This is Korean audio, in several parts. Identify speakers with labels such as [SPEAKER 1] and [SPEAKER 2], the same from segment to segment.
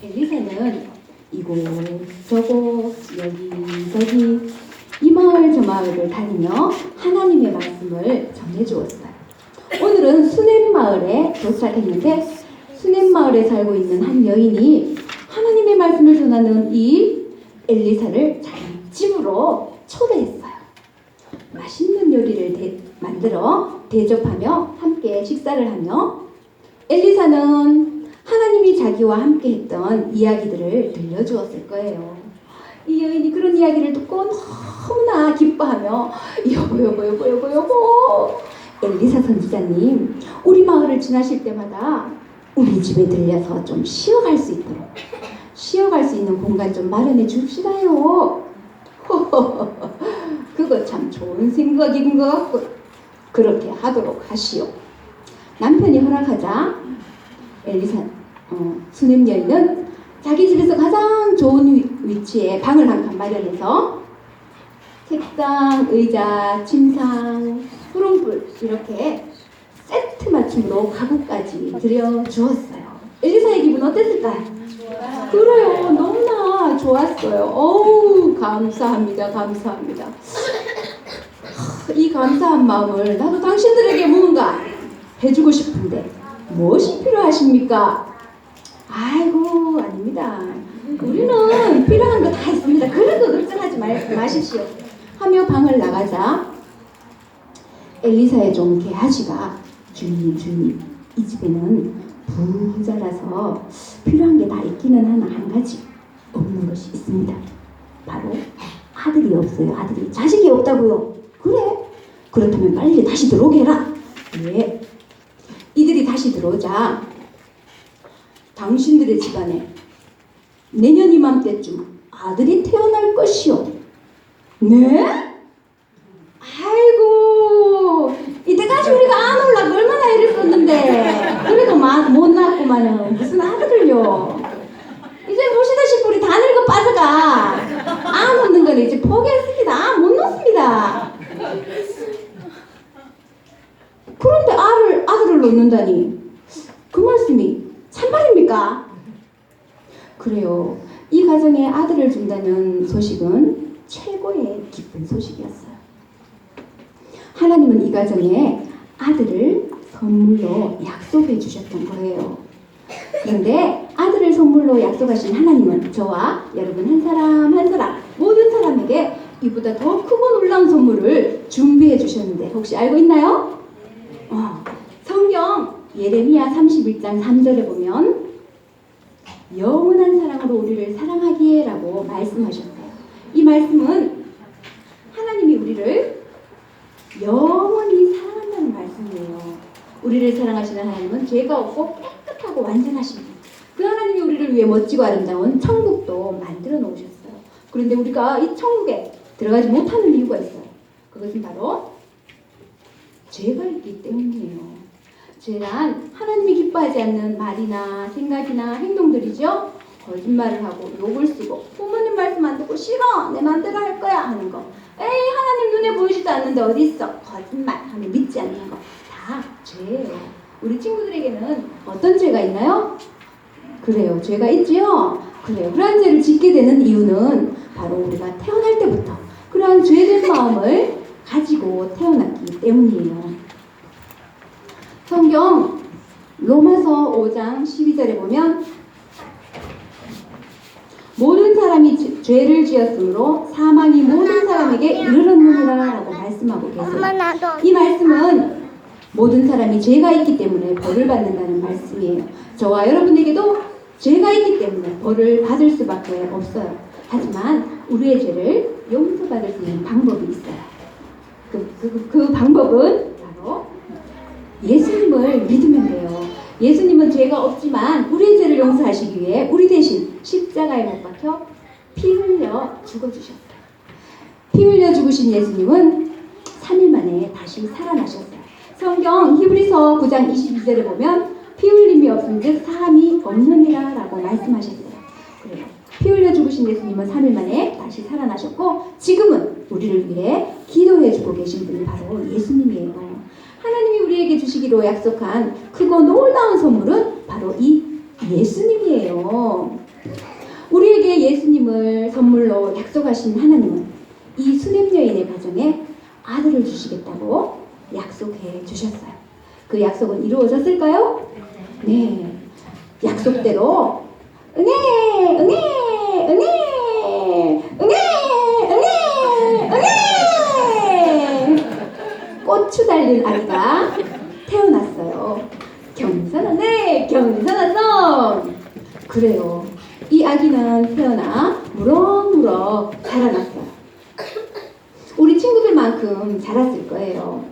[SPEAKER 1] 엘리사는 이곳저곳 여기저기 이 마을 저 마을을 다니며 하나님의 말씀을 전해주었어요. 오늘은 수넴 마을에 도착했는데 수넴 마을에 살고 있는 한 여인이 하나님의 말씀을 전하는 이 엘리사를 자기 집으로 초대했어요. 맛있는 요리를 만들어 대접하며 함께 식사를 하며 엘리사는 하나님이 자기와 함께 했던 이야기들을 들려주었을 거예요. 이 여인이 그런 이야기를 듣고 너무나 기뻐하며 여보 엘리사 선지자님, 우리 마을을 지나실 때마다 우리 집에 들려서 좀 쉬어갈 수 있는 공간 좀 마련해 줍시다요. 그거 참 좋은 생각인 것 같고 그렇게 하도록 하시오. 남편이 허락하자 수넴 여인은 자기 집에서 가장 좋은 위치에 방을 한 칸 마련해서 책상, 의자, 침상, 푸른불 이렇게 세트 맞춤으로 가구까지 들여주었어요. 엘리사의 기분 어땠을까요? 좋아요. 그래요. 너무나 좋았어요. 어우, 감사합니다. 이 감사한 마음을 나도 당신들에게 뭔가 해주고 싶은데 무엇이 필요하십니까? 아이고, 아닙니다. 우리는 필요한 거 다 있습니다. 그래도 걱정하지 마십시오. 하며 방을 나가자 엘리사의 종 게하지가 주님, 이 집에는 부자라서 필요한 게 다 있기는 하나 한 가지 없는 것이 있습니다. 바로 아들이 없어요. 자식이 없다고요. 그래? 그렇다면 빨리 다시 들어오게 해라. 네. 이들이 다시 들어오자 당신들의 집안에 내년 이맘때쯤 아들이 태어날 것이요. 네? 아이고, 이때까지 우리가 안 올라고 얼마나 애를 썼는데 그래도 못 낳았구만은 무슨 아들을요. 이제 보시다시피 우리 다 늙어 빠져가 안 얻는 건 이제 포기했습니다. 못 넣습니다. 그런데 아들을 놓는다니 그 말씀이 참말입니까? 그래요. 이 가정에 아들을 준다는 소식은 최고의 기쁜 소식이었어요. 하나님은 이 가정에 아들을 선물로 약속해 주셨던 거예요. 그런데 아들을 선물로 약속하신 하나님은 저와 여러분 한 사람 모든 사람에게 이보다 더 크고 놀라운 선물을 준비해 주셨는데 혹시 알고 있나요? 성경 예레미야 31장 3절에 보면 영원한 사랑으로 우리를 사랑하기에 라고 말씀하셨어요. 이 말씀은 하나님이 우리를 영원히 사랑한다는 말씀이에요. 우리를 사랑하시는 하나님은 죄가 없고 깨끗하고 완전하신 분. 그 하나님이 우리를 위해 멋지고 아름다운 천국도 만들어 놓으셨어요. 그런데 우리가 이 천국에 들어가지 못하는 이유가 있어요. 그것은 바로 죄가 있기 때문이에요. 죄란 하나님이 기뻐하지 않는 말이나 생각이나 행동들이죠. 거짓말을 하고 욕을 쓰고 부모님 말씀 안 듣고 싫어 내 맘대로 할 거야 하는 거. 에이 하나님 눈에 보이지도 않는데 어디 있어. 거짓말 하며 믿지 않는 거. 다 죄예요. 우리 친구들에게는 어떤 죄가 있나요? 그래요. 죄가 있지요? 그래요. 그러한 죄를 짓게 되는 이유는 바로 우리가 태어날 때부터 그러한 죄된 마음을 가지고 태어났기 때문이에요. 성경 로마서 5장 12절에 보면 모든 사람이 죄를 지었으므로 사망이 모든 사람에게 이르렀느니라 라고 말씀하고 계세요. 이 말씀은 모든 사람이 죄가 있기 때문에 벌을 받는다는 말씀이에요. 저와 여러분에게도 죄가 있기 때문에 벌을 받을 수밖에 없어요. 하지만 우리의 죄를 용서받을 수 있는 방법이 있어요. 그 방법은 바로 예수님을 믿으면 돼요. 예수님은 죄가 없지만 우리의 죄를 용서하시기 위해 우리 대신 십자가에 못 박혀 피 흘려 죽어주셨어요. 피 흘려 죽으신 예수님은 3일 만에 다시 살아나셨어요. 성경 히브리서 9장 22절에 보면 피 흘림이 없은즉 사함이 없느니라 라고 말씀하셨어요. 그래요. 피 흘려 죽으신 예수님은 3일 만에 다시 살아나셨고 지금은 우리를 위해 기도해주고 계신 분이 바로 예수님이에요. 하나님이 우리에게 주시기로 약속한 크고 놀라운 선물은 바로 이 예수님이에요. 우리에게 예수님을 선물로 약속하신 하나님은 이 수냄 여인의 가정에 아들을 주시겠다고 약속해 주셨어요. 그 약속은 이루어졌을까요? 네. 약속대로 응애 응애 응애 응애 응애 응애 고추 달린 아이가 태어났어요. 경사나네 경사나서. 그래요. 이 아기는 태어나 무럭무럭 자라났어요. 우리 친구들만큼 자랐을 거예요.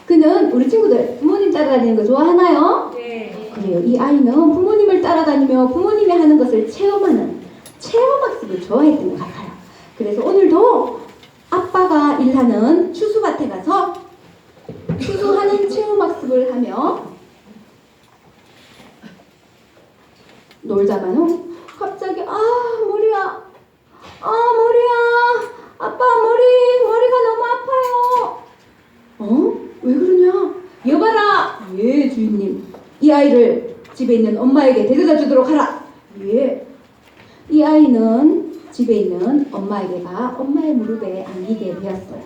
[SPEAKER 1] 그는 우리 친구들 부모님 따라다니는 거 좋아하나요?
[SPEAKER 2] 네.
[SPEAKER 1] 그래요. 이 아이는 부모님을 따라다니며 부모님이 하는 것을 체험하는 체험학습을 좋아했던 것 같아요. 그래서 오늘도 아빠가 일하는 추수밭에 가서 추수하는 체험학습을 하며 놀다가는 갑자기 머리야 아빠 머리가 너무 아파요. 왜 그러냐? 여봐라. 예, 주인님. 이 아이를 집에 있는 엄마에게 데려다 주도록 하라. 예. 이 아이는 집에 있는 엄마에게가 엄마의 무릎에 안기게 되었어요.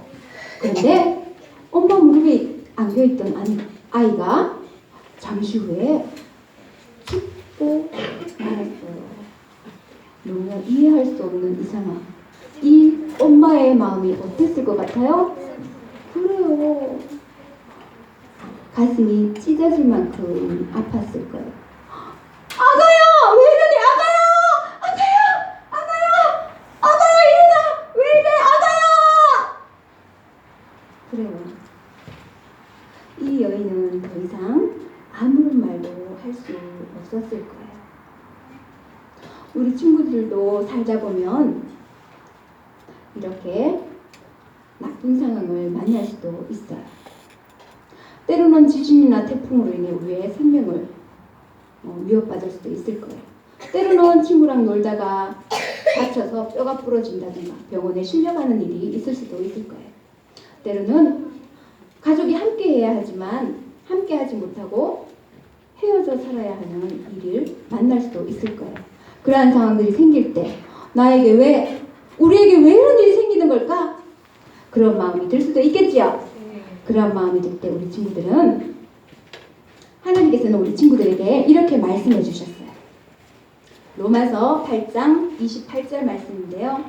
[SPEAKER 1] 그런데 엄마 무릎에 안겨있던 아이가 잠시 후에 죽고 말았어요. 너무나 이해할 수 없는 이 상황. 이 엄마의 마음이 어땠을 것 같아요? 그래요. 가슴이 찢어질 만큼 아팠을 거예요. 아가야! 왜 이러니? 아가야! 일어나! 왜 이래? 아가야! 그래요. 이 여인은 더 이상 아무런 말도 할 수 없었을 거예요. 우리 친구들도 살다 보면 이렇게 나쁜 상황을 만날 수도 있어요. 때로는 지진이나 태풍으로 인해 우리의 생명을 위협받을 수도 있을 거예요. 때로는 친구랑 놀다가 다쳐서 뼈가 부러진다든가 병원에 실려가는 일이 있을 수도 있을 거예요. 때로는 가족이 함께 해야 하지만 함께 하지 못하고 헤어져 살아야 하는 일을 만날 수도 있을 거예요. 그러한 상황들이 생길 때 우리에게 왜 이런 일이 생기는 걸까? 그런 마음이 들 수도 있겠지요. 그런 마음이 들 때 우리 친구들은 하나님께서는 우리 친구들에게 이렇게 말씀해 주셨어요. 로마서 8장 28절 말씀인데요.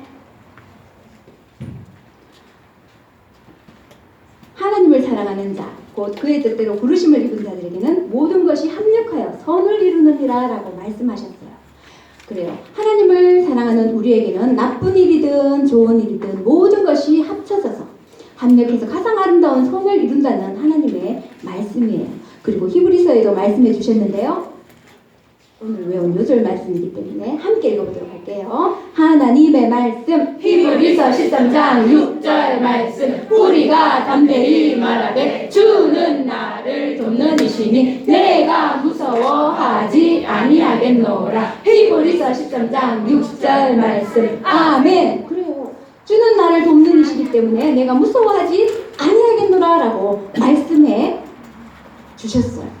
[SPEAKER 1] 하나님을 사랑하는 자, 곧 그의 뜻대로 부르심을 입은 자들에게는 모든 것이 합력하여 선을 이루느니라 라고 말씀하셨어요. 그래요. 하나님을 사랑하는 우리에게는 나쁜 일이든 좋은 일이든 모든 것이 합쳐져서 합력해서 가장 아름다운 선을 이룬다는 하나님의 말씀이에요. 그리고 히브리서에도 말씀해 주셨는데요. 오늘 외운 요절 말씀이기 때문에 함께 읽어보도록 할게요. 하나님의 말씀
[SPEAKER 2] 히브리서 13장 6절 말씀. 우리가 담대히 말하되 주는 나를 돕는 이시니 내가 무서워하지 아니하겠노라. 히브리서 13장 6절 말씀. 아멘.
[SPEAKER 1] 그래요. 주는 나를 돕는 이시기 때문에 내가 무서워하지 아니하겠노라 라고 말씀해 주셨어요.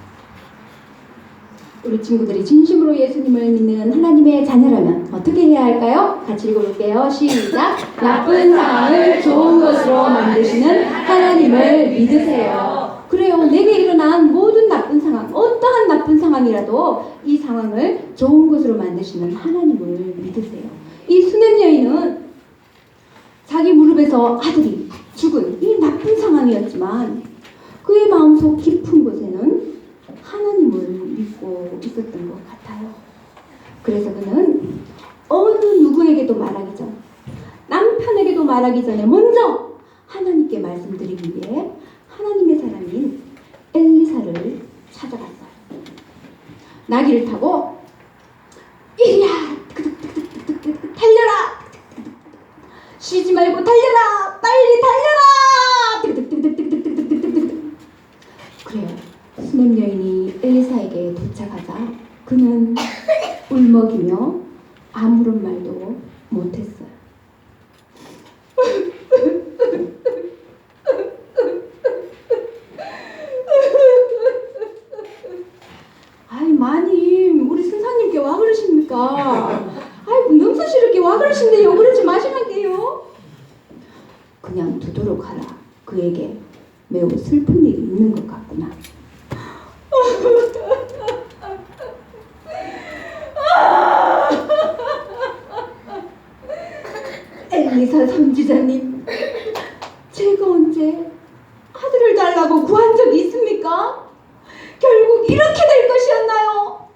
[SPEAKER 1] 우리 친구들이 진심으로 예수님을 믿는 하나님의 자녀라면 어떻게 해야 할까요? 같이 읽어볼게요. 시작! 나쁜 상황을 좋은 것으로 만드시는 하나님을 믿으세요. 그래요. 내게 일어난 모든 나쁜 상황, 어떠한 나쁜 상황이라도 이 상황을 좋은 것으로 만드시는 하나님을 믿으세요. 이 수냄 여인은 자기 무릎에서 아들이 죽은 이 나쁜 상황이었지만 그의 마음속 깊은 곳에는 하나님을 믿고 있었던 것 같아요. 그래서 그는 어느 누구에게도 말하기 전, 남편에게도 말하기 전에 먼저 하나님께 말씀드리기 위해 하나님의 사람인 엘리사를 찾아갔어요. 나귀를 타고 이리야 달려라, 쉬지 말고 달려라, 빨리 달려라. 그래요. 수냄 여인이 엘리사에게 도착하자 그는 울먹이며 아무런 말도 못했어요. 아이 마님, 우리 선사님께 와 그러십니까? 그러십니까? 아이고 능수스럽게 와 그러신데요. 그러지 마시란게요. 그냥 두도록 하라. 그에게 매우 슬픈 일이 있는 것 같구나. 엘리사 선지자님, 제가 언제 아들을 달라고 구한 적이 있습니까? 결국 이렇게 될 것이었나요?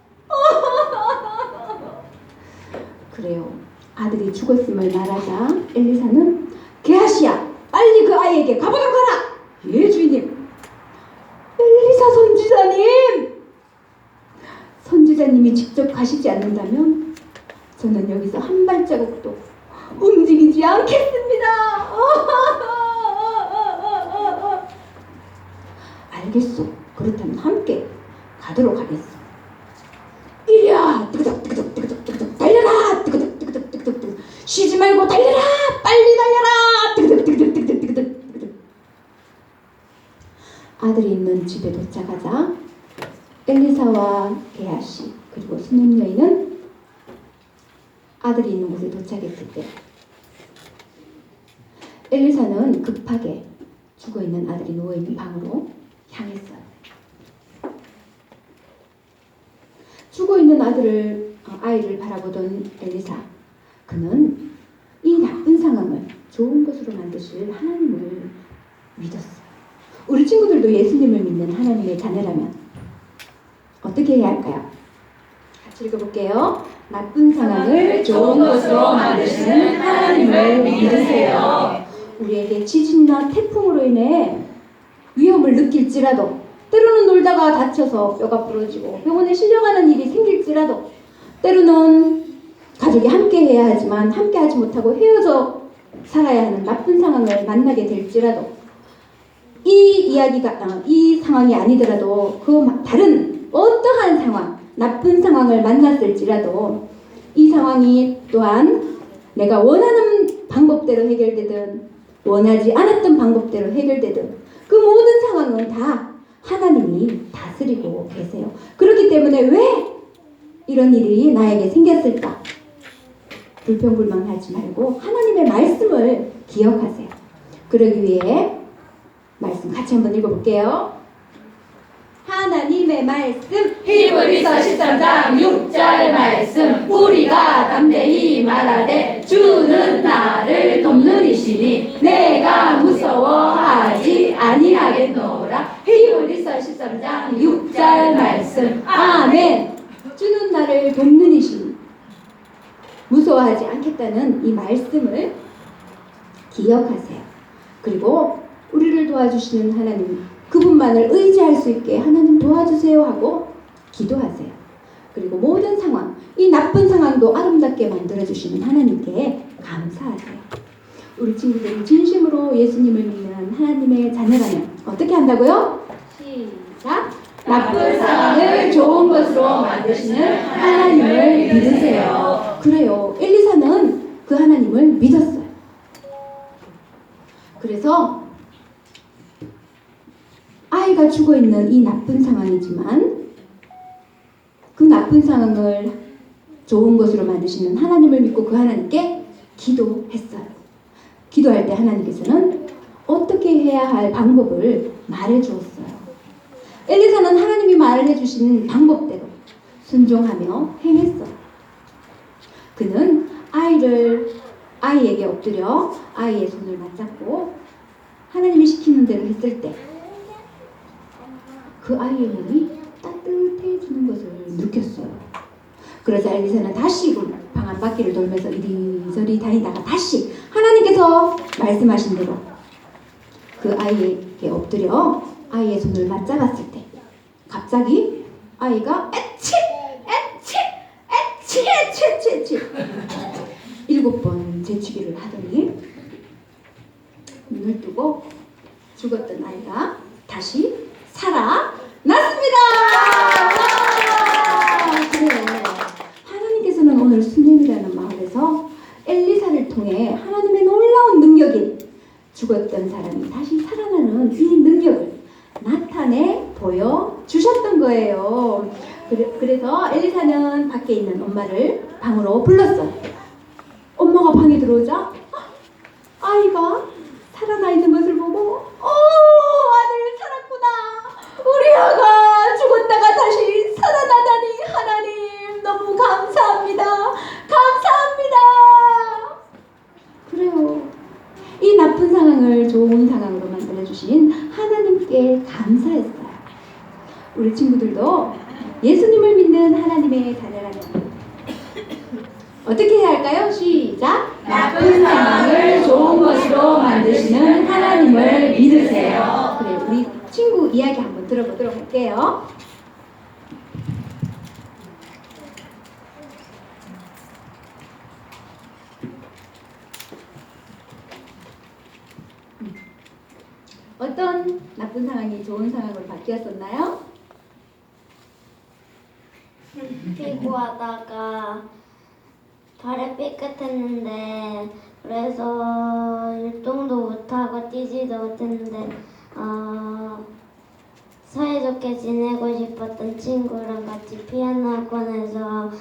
[SPEAKER 1] 그래요. 아들이 죽었음을 말하자 엘리사는 게하시야, 빨리 그 아이에게 가보도록 하라. 예, 주인님. 엘리사 선지자님, 선지자님이 직접 가시지 않는다면 저는 여기서 한 발자국도 움직이지 않겠습니다. 알겠소. 그렇다면 함께 가도록 하겠소. 이리야, 뜨그덕 달려라. 뜨그덕 쉬지 말고 달려라. 빨리 달려라. 뜨그덕. 아들이 있는 집에 도착하자 엘리사와 게하시 그리고 수는 여인은 아들이 있는 곳에 도착했을 때 엘리사는 급하게 죽어있는 아들이 누워있는 방으로 향했어요. 죽어있는 아이를 바라보던 엘리사, 그는 이 나쁜 상황을 좋은 것으로 만드실 하나님을 믿었어요. 우리 친구들도 예수님을 믿는 하나님의 자녀라면 어떻게 해야 할까요? 같이 읽어볼게요. 나쁜 상황을 좋은 것으로 만드시는 하나님을 믿으세요. 우리에게 지진이나 태풍으로 인해 위험을 느낄지라도, 때로는 놀다가 다쳐서 뼈가 부러지고 병원에 실려가는 일이 생길지라도, 때로는 가족이 함께 해야 하지만 함께 하지 못하고 헤어져 살아야 하는 나쁜 상황을 만나게 될지라도, 이 상황이 아니더라도 그 다른 어떠한 상황, 나쁜 상황을 만났을지라도 이 상황이 또한 내가 원하는 방법대로 해결되든 원하지 않았던 방법대로 해결되든 그 모든 상황은 다 하나님이 다스리고 계세요. 그렇기 때문에 왜 이런 일이 나에게 생겼을까? 불평불만하지 말고 하나님의 말씀을 기억하세요. 그러기 위해 말씀 같이 한번 읽어볼게요. 하나님의 말씀,
[SPEAKER 2] 히브리서 13장 6절 말씀. 우리가 담대히 말하되 주는 나를 돕는 이시니 내가 무서워하지 아니하겠노라. 히브리서 13장 6절 말씀.
[SPEAKER 1] 아멘. 주는 나를 돕는 이시니 무서워하지 않겠다는 이 말씀을 기억하세요. 그리고 우리를 도와주시는 하나님, 그분만을 의지할 수 있게 하나님 도와주세요 하고 기도하세요. 그리고 모든 상황, 이 나쁜 상황도 아름답게 만들어주시는 하나님께 감사하세요. 우리 친구들이 진심으로 예수님을 믿는 하나님의 자녀라면 어떻게 한다고요? 시작!
[SPEAKER 2] 나쁜 상황을 좋은 것으로 만드시는 하나님을 믿으세요.
[SPEAKER 1] 그래요. 엘리사는 그 하나님을 믿었어요. 그래서 아이가 죽어있는 이 나쁜 상황이지만 그 나쁜 상황을 좋은 것으로 만드시는 하나님을 믿고 그 하나님께 기도했어요. 기도할 때 하나님께서는 어떻게 해야 할 방법을 말해주었어요. 엘리사는 하나님이 말해주신 방법대로 순종하며 행했어요. 그는 아이에게 엎드려 아이의 손을 맞잡고 하나님이 시키는 대로 했을 때 그 아이의 몸이 따뜻해지는 것을 느꼈어요. 그러자 엘리사는 다시 방 안바퀴를 돌면서 이리저리 다니다가 다시 하나님께서 말씀하신 대로 그 아이에게 엎드려 아이의 손을 맞잡았을 때 갑자기 아이가 에치 7번 재치기를 하더니 눈을 뜨고 죽었던 아이가 다시 살아났습니다. 그래요. 하나님께서는 오늘 수넴이라는 마을에서 엘리사를 통해 하나님의 놀라운 능력인 죽었던 사람이 다시 살아나는 이 능력을 나타내 보여주셨던 거예요. 그래서 엘리사는 밖에 있는 엄마를 방으로 불렀어요. 엄마가 방에 들어오자 아이가 살아나 있는 것을 보고 아들 살았구나. 우리 아가 죽었다가 다시 살아나다니 하나님 너무 감사합니다. 감사합니다. 그래요. 이 나쁜 상황을 좋은 상황으로 만들어주신 하나님께 감사했어요. 우리 친구들도 예수님을 믿는 하나님의 자녀라면 어떻게 해야 할까요? 시작!
[SPEAKER 2] 나쁜 상황을 좋은 것으로 만드시는 하나님을 믿으세요.
[SPEAKER 1] 그래, 우리 친구 이야기 한번 들어보도록 할게요. 어떤 나쁜 상황이 좋은 상황으로 바뀌었었나요?
[SPEAKER 3] 피구하다가 발에 삐끗했는데 그래서 율동도 못하고 뛰지도 못했는데 사이좋게 지내고 싶었던 친구랑 같이 피아노 학원에서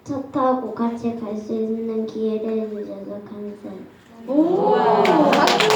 [SPEAKER 3] 차 타고 같이 갈 수 있는 기회를 해주셔서 감사해요.
[SPEAKER 1] 오, 박수!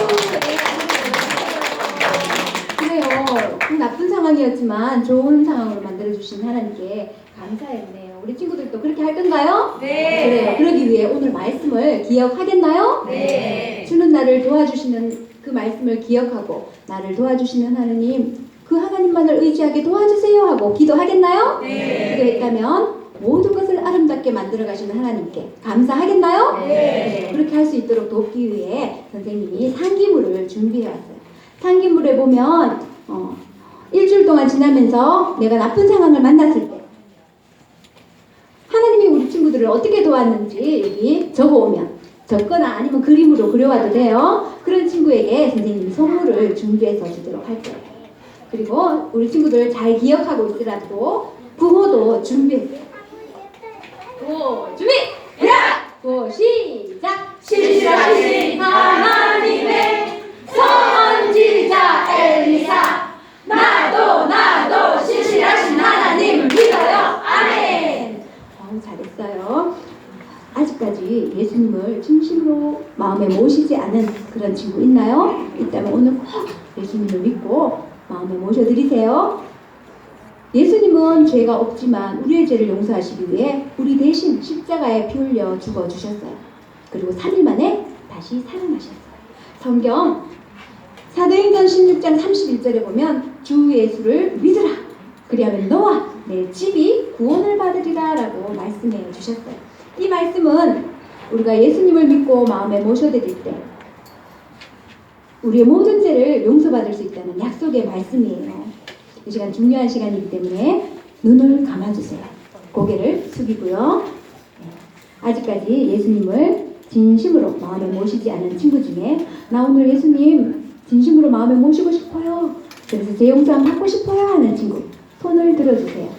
[SPEAKER 1] 그래요. 그 나쁜 상황이었지만 좋은 상황으로 만들어주신 하나님께 감사했네요. 우리 친구들도 그렇게 할 건가요?
[SPEAKER 2] 네.
[SPEAKER 1] 그래요. 그러기 위해 오늘 말씀을 기억하겠나요?
[SPEAKER 2] 네.
[SPEAKER 1] 주는 나를 도와주시는 그 말씀을 기억하고 나를 도와주시는 하나님, 그 하나님만을 의지하게 도와주세요 하고 기도하겠나요?
[SPEAKER 2] 네.
[SPEAKER 1] 기도했다면 모든 것을 아름답게 만들어 가시는 하나님께 감사하겠나요?
[SPEAKER 2] 네.
[SPEAKER 1] 그렇게 할 수 있도록 돕기 위해 선생님이 상기물을 준비해 왔어요. 상기물에 보면 일주일 동안 지나면서 내가 나쁜 상황을 만났을 때 하나님이 우리 친구들을 어떻게 도왔는지 여기 적어오면 적거나 아니면 그림으로 그려와도 돼요. 그런 친구에게 선생님이 선물을 준비해서 주도록 할 거예요. 그리고 우리 친구들 잘 기억하고 있으라고 구호도 준비했어요. 구호 준비! 구호 시작!
[SPEAKER 2] 신실하신 하나님의 선지자 엘리사, 나도 신실하신 하나님 믿어요. 아멘.
[SPEAKER 1] 잘했어요. 아직까지 예수님을 진심으로 마음에 모시지 않은 그런 친구 있나요? 있다면 오늘 꼭 예수님을 믿고 마음에 모셔드리세요. 예수님은 죄가 없지만 우리의 죄를 용서하시기 위해 우리 대신 십자가에 피 흘려 죽어주셨어요. 그리고 3일 만에 다시 살아나셨어요. 성경 사도행전 16장 31절에 보면 주 예수를 믿으라. 그리하면 너와 내 집이 구원을 받으리라 라고 말씀해 주셨어요. 이 말씀은 우리가 예수님을 믿고 마음에 모셔드릴 때 우리의 모든 죄를 용서받을 수 있다는 약속의 말씀이에요. 이 시간 중요한 시간이기 때문에 눈을 감아주세요. 고개를 숙이고요. 아직까지 예수님을 진심으로 마음에 모시지 않은 친구 중에 나 오늘 예수님 진심으로 마음에 모시고 싶어요. 그래서 제 용서함 받고 싶어요 하는 친구 손을 들어주세요.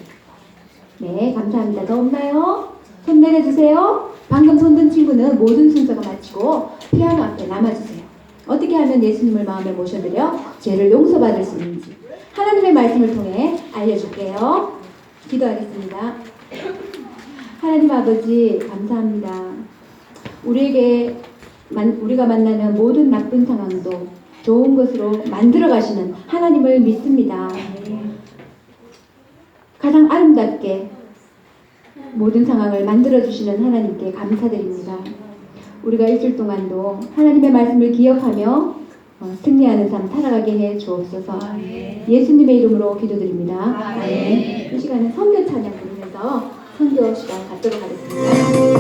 [SPEAKER 1] 네, 감사합니다. 더 없나요? 손 내려주세요. 방금 손 든 친구는 모든 순서가 마치고 피아노 앞에 남아주세요. 어떻게 하면 예수님을 마음에 모셔드려 죄를 용서받을 수 있는지 하나님의 말씀을 통해 알려줄게요. 기도하겠습니다. 하나님 아버지 감사합니다. 우리가 만나는 모든 나쁜 상황도 좋은 것으로 만들어 가시는 하나님을 믿습니다. 가장 아름답게 모든 상황을 만들어 주시는 하나님께 감사드립니다. 우리가 일주일 동안도 하나님의 말씀을 기억하며 승리하는 삶 살아가게 해 주옵소서. 예수님의 이름으로 기도드립니다. 이 시간은 선교 찬양 부르면서 선교 시간 갖도록 하겠습니다.